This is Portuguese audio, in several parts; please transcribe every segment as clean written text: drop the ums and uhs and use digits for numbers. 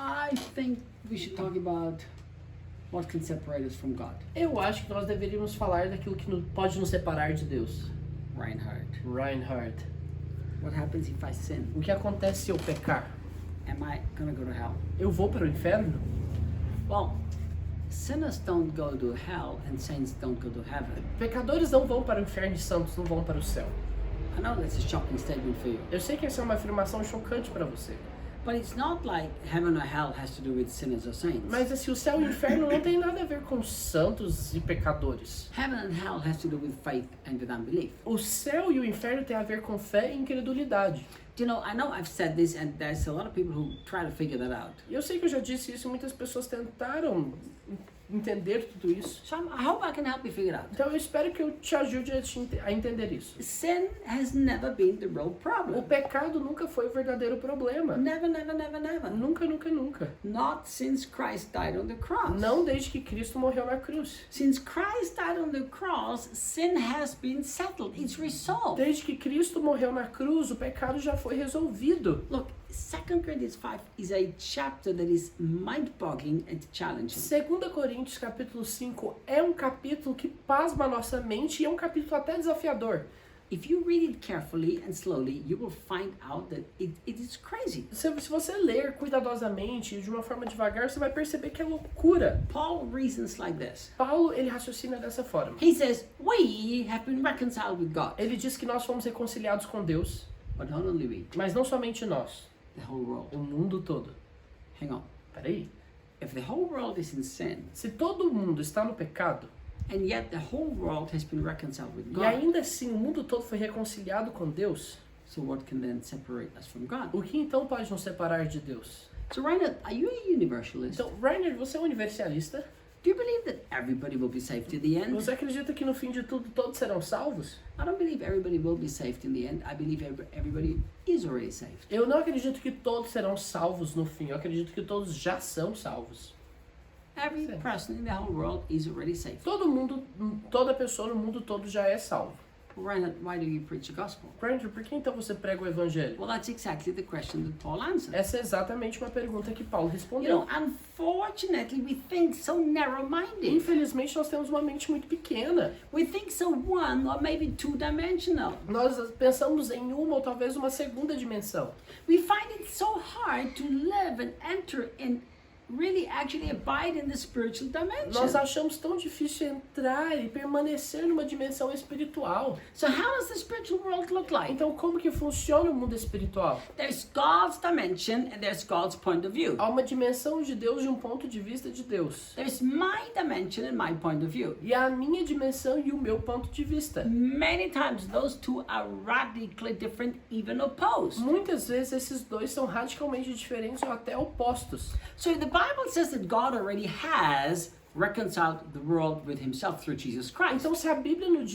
I think we should talk about what can separate us from God. Eu acho que nós deveríamos falar daquilo que pode nos separar de Deus. Reinhard, Reinhard, what happens if I sin? o que acontece se eu pecar? Am I gonna go to hell? Eu vou para o inferno? Well, sinners don't go to hell and saints don't go to heaven. Pecadores não vão para o inferno e santos não vão para o céu. I know that's a shocking statement for you, Eu sei que essa é uma afirmação chocante para você. but it's not like heaven or hell has to do with sinners or saints. Mas assim, o céu e o inferno não tem nada a ver com santos e pecadores. Heaven and hell has to do with faith and with unbelief. O céu e o inferno tem a ver com fé e incredulidade. You know, I know I've said this and there's a lot of people who try to figure that out. E eu sei que eu já disse isso e muitas pessoas tentaram entender tudo isso. So I hope I can help you figure it out. Então eu espero que eu te ajude a entender isso. Sin has never been the real O problem. pecado nunca foi o verdadeiro problema. Never, never, never, never. Nunca, nunca, nunca. Not since Christ died on the cross. Não desde que Cristo morreu na cruz. Since Christ died on the cross, sin has been settled. It's resolved. Desde que Cristo morreu na cruz, o pecado já foi resolvido. Look, 2 Corinthians 5 is a chapter that is mind-boggling and challenging. 2 Coríntios capítulo 5 é um capítulo que pasma a nossa mente e é um capítulo até desafiador. If you read it carefully and slowly, you will find out that it is crazy. Se você ler cuidadosamente e de uma forma devagar, você vai perceber que é loucura. Paul reasons like this. Paulo, ele raciocina dessa forma. He says, we have been reconciled with God. Ele diz que nós fomos reconciliados com Deus, But not only we, mas não somente nós, the whole world. o mundo todo. Hang on. Peraí. If the whole world is in sin, Se todo mundo está no pecado, and yet the whole world has been reconciled with e God, ainda assim o mundo todo foi reconciliado com Deus, so what can then separate us from God? o que então pode nos separar de Deus? So Reinhard, are you a universalist? Então, Rainer, você é um universalista? Do you believe that everybody will be saved in the end? Você acredita que no fim de tudo todos serão salvos? I don't believe everybody will be saved in the end. I believe everybody is already saved. Eu não acredito que todos serão salvos no fim, eu acredito que todos já são salvos. Every Sim. person in the whole world is already saved. Todo mundo, toda pessoa no mundo todo já é salvo. Reinhard, why do you preach the gospel? Rainer, por que então você prega o evangelho? Well, that's exactly the question that Paul answered. Essa é exatamente uma pergunta que Paulo You respondeu. know, unfortunately, we think so narrow-minded. Infelizmente, nós temos uma mente muito pequena. We think so one or maybe two-dimensional. Nós pensamos em uma ou talvez uma segunda dimensão. We find it so hard to live and enter and really actually abide in the spiritual dimension. Nós achamos tão difícil entrar e permanecer numa dimensão espiritual. So how does the spiritual world look like? Então, como que funciona o mundo espiritual? There's God's dimension and there's God's point of view. Há uma dimensão de Deus de um ponto de vista de Deus. There's my dimension and my point of view. E a minha dimensão e o meu ponto de vista. Many times those two are radically different, even opposed. Muitas vezes esses dois são radicalmente diferentes ou até opostos. So the Bible says that God already has reconciled the world with himself through Jesus Christ. Então, se a Bíblia nos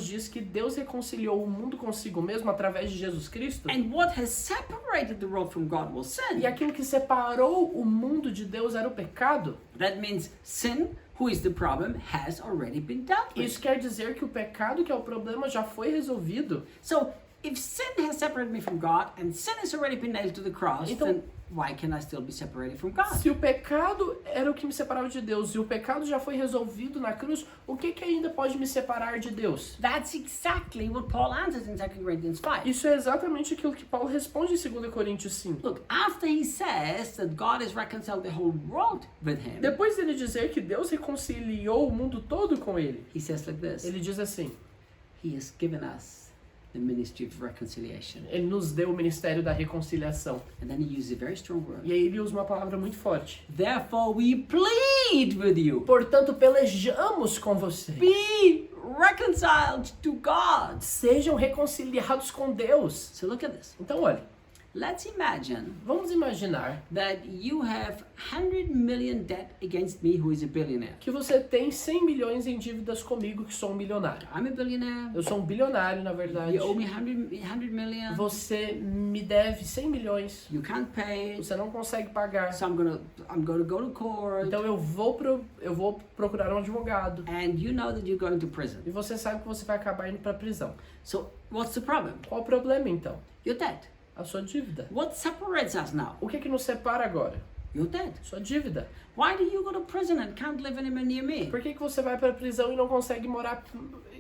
diz que Deus reconciliou o mundo consigo mesmo através de Jesus Cristo, And what has separated the world from God was sin. e aquilo que separou o mundo de Deus era o pecado, That means sin, who is the problem, has already been dealt with. isso quer dizer que o pecado, que é o problema, já foi resolvido. So if sin has separated me from God and sin has already been nailed to the cross, Então- then why can I still be separated from God? Se o pecado era o que me separava de Deus e o pecado já foi resolvido na cruz, o que ainda pode me separar de Deus? That's exactly what Paul answers in 2 Corinthians 5. Isso é exatamente aquilo que Paulo responde em 2 Coríntios 5. Look, after he says that God has reconciled the whole world with him, Depois dele dizer que Deus reconciliou o mundo todo com ele, he says like this, ele diz assim, he has given us the ministry of reconciliation. ele nos deu o ministério da reconciliação. And then he uses a very strong word. E aí ele usa uma palavra muito forte. Therefore we plead with you, Portanto, pelejamos com vocês. be reconciled to God. Sejam reconciliados com Deus. So look at this. Então, olha, Let's imagine vamos imaginar that you have 100 million debt against me, who is a billionaire. que você tem 100 milhões em dívidas comigo, que sou um milionário. I'm a billionaire. Eu sou um bilionário, na verdade. You owe me 100 million. Você me deve 100 milhões. You can't pay. Você não consegue pagar. So I'm gonna go to court. Então eu vou procurar um advogado. And you know that you're going to prison. E você sabe que você vai acabar indo para prisão. So what's the problem? Qual o problema então? Your debt. A sua dívida. What separates us now? O que nos separa agora? Your debt. Sua dívida. Why do you go to prison and can't live anywhere near me? Por que você vai para a prisão e não consegue morar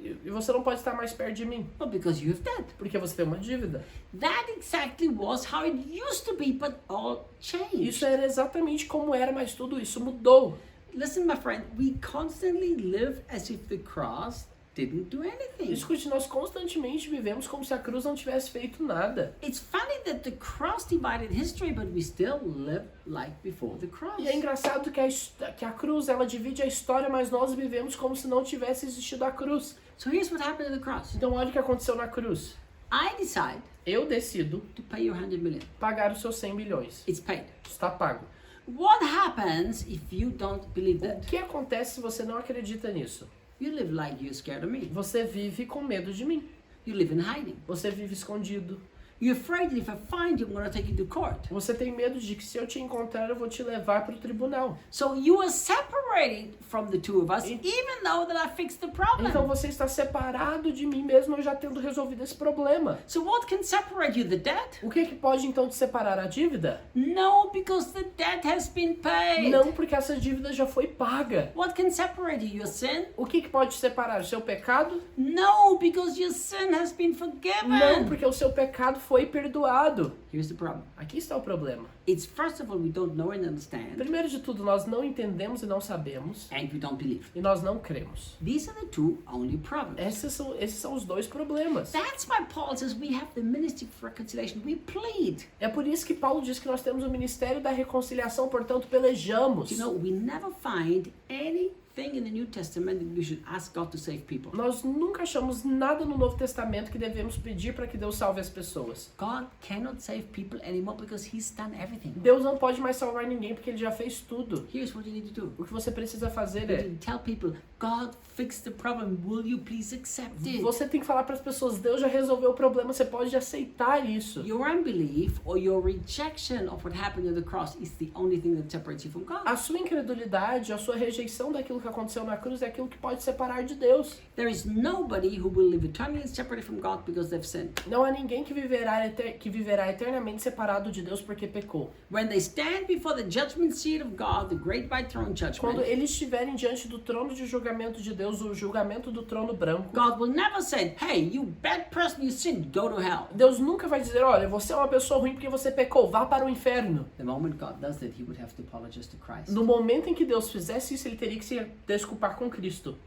e você não pode estar mais perto de mim? Well, because you have debt. Porque você tem uma dívida. That exactly was how it used to be, but all changed. Isso era exatamente como era, mas tudo isso mudou. Listen, my friend, we constantly live as if the cross didn't do anything. Escute, nós constantemente vivemos como se a cruz não tivesse feito nada. It's funny that the cross divided history, but we still live like before the cross. E é engraçado que a cruz, ela divide a história, mas nós vivemos como se não tivesse existido a cruz. So here's what happened to the cross. Então olha o que aconteceu na cruz. I decide Eu decido to pay you 100 million. pagar os seus 100 milhões. It's paid. Está pago. What happens if you don't believe O that? que acontece se você não acredita nisso? You live like you're scared of me. Você vive com medo de mim. You live in hiding. Você vive escondido. You're afraid that if I find you, I'm going to take you to court. Você tem medo de que se eu te encontrar, eu vou te levar para o tribunal. So you are separated from the two of us, even though that I fixed the problem. Então você está separado de mim mesmo, eu já tendo resolvido esse problema. So what can separate you? The debt? O que pode então te separar? A dívida? No, because the debt has been paid. Não, porque essa dívida já foi paga. What can separate you? Your sin? O que pode te separar? O seu pecado? No, because your sin has been forgiven. Não, porque o seu pecado foi perdoado. Here's the problem. Aqui está o problema. It's first of all, we don't know and understand, Primeiro de tudo, nós não entendemos e não sabemos, and we don't believe. e nós não cremos. These are the two only problems. Esses são os dois problemas. That's why Paul says we have the ministry of reconciliation. We plead. É por isso que Paulo diz que nós temos o ministério da reconciliação, portanto pelejamos. You know, we never find anything in the New Testament that we should ask God to save people. Nós nunca achamos nada no Novo Testamento que devemos pedir para que Deus salve as pessoas. God cannot save people anymore because He's done everything. Deus não pode mais salvar ninguém porque Ele já fez tudo. Here's what you need to do. O que você precisa fazer You é... need to tell people, God fixed the problem. Will you please accept it? Você tem que falar para as pessoas, Deus já resolveu o problema, você pode aceitar isso. Your unbelief or your rejection of what happened on the cross is the only thing that separates you from God. A sua incredulidade, a sua rejeição daquilo que aconteceu na cruz é aquilo que pode separar de Deus. There is nobody who will live eternally separated from God because they've sinned. Não há ninguém que viverá eternamente separado de Deus porque pecou. When they stand before the judgment seat of God, the great white throne Quando judgment, eles estiverem diante do trono de julgamento de Deus, o julgamento do trono branco, God will never say, hey, you bad person, you sinned, go to hell. Deus nunca vai dizer, olha, você é uma pessoa ruim porque você pecou, vá para o inferno. The moment God does that, He would have to apologize to Christ. No momento em que Deus fizesse isso, ele teria que se desculpar com Cristo.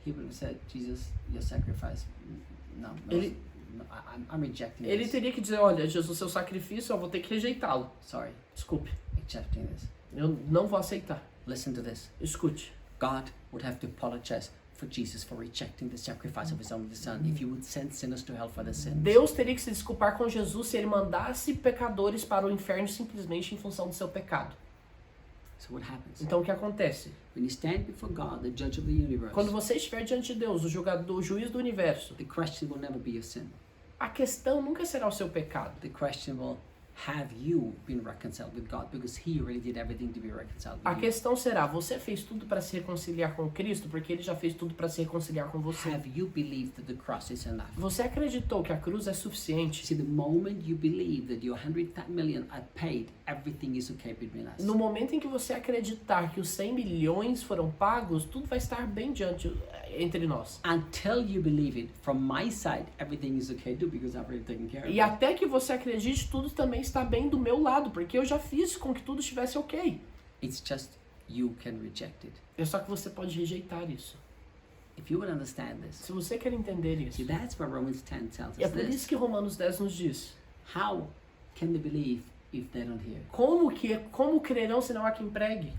He would have said, Jesus, your sacrifice, no, Ele- I'm rejecting Ele this. teria que dizer, olha, Jesus, seu sacrifício, eu vou ter que rejeitá-lo. Sorry, Desculpe, accepting this. eu não vou aceitar. Listen to this. Escute. God would have to apologize for Jesus for rejecting the sacrifice of His only Son if He would send sinners to hell for their sins. Deus teria que se desculpar com Jesus se ele mandasse pecadores para o inferno simplesmente em função do seu pecado. So what happens? Então o que acontece? When you stand before God, the judge of the universe, Quando você estiver diante de Deus, o juiz do universo, the question will never be your sin. a questão nunca será o seu pecado. The question will, have you been reconciled with God? Because He already did everything to be reconciled A with you. questão será, você fez tudo para se reconciliar com Cristo, porque ele já fez tudo para se reconciliar com você. Have you believed that the cross is enough? Você acreditou que a cruz é suficiente? See, the moment you believe that your 100 million are paid, everything is okay between us. No momento em que você acreditar que os 100 milhões foram pagos, tudo vai estar bem entre nós. Until you believe it, from my side, everything is okay too because I've already taken care of E it. até que você acredite, tudo também está bem do meu lado, porque eu já fiz com que tudo estivesse ok. It's just you can reject it. É só que você pode rejeitar isso. If you would understand this, Se você quer entender isso, see, that's what Romans 10 tells e é us por this. isso que Romanos 10 nos diz, How can they believe if they don't hear? como crerão se não há quem pregue?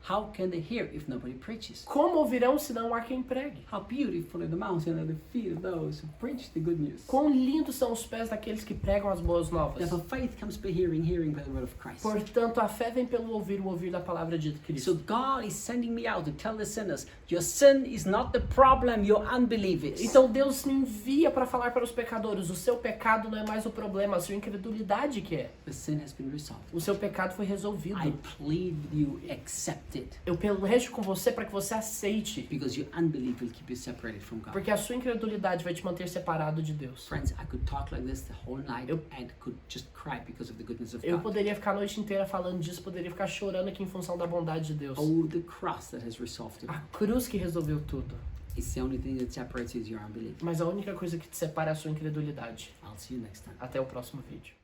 How can they hear if nobody preaches? Como ouvirão se não há quem pregue? How beautiful are the mountains and the feet of those who preach the good news. Quão lindos são os pés daqueles que pregam as boas novas. Therefore, faith comes by hearing, hearing by the word of Christ. Portanto, a fé vem pelo ouvir, o ouvir da palavra de So Cristo. God is sending me out to tell the sinners, your sin is not the problem, your unbelief is. Então Deus me envia para falar para os pecadores, o seu pecado não é mais o problema, a sua incredulidade que é. The sin has been resolved. O seu pecado foi resolvido. I plead with you, accept accept it. Eu pelejo com você para que você aceite, Because your unbelief will keep you separated from God. porque a sua incredulidade vai te manter separado de Deus. Friends, I could talk like this the whole night and could just cry because of the goodness of Eu God. poderia ficar a noite inteira falando disso, poderia ficar chorando aqui em função da bondade de Deus. Oh, the cross that has resolved it. A cruz que resolveu tudo. It's the only thing that separates you is your unbelief. Mas a única coisa que te separa é a sua incredulidade. I'll see you next time. Até o próximo vídeo.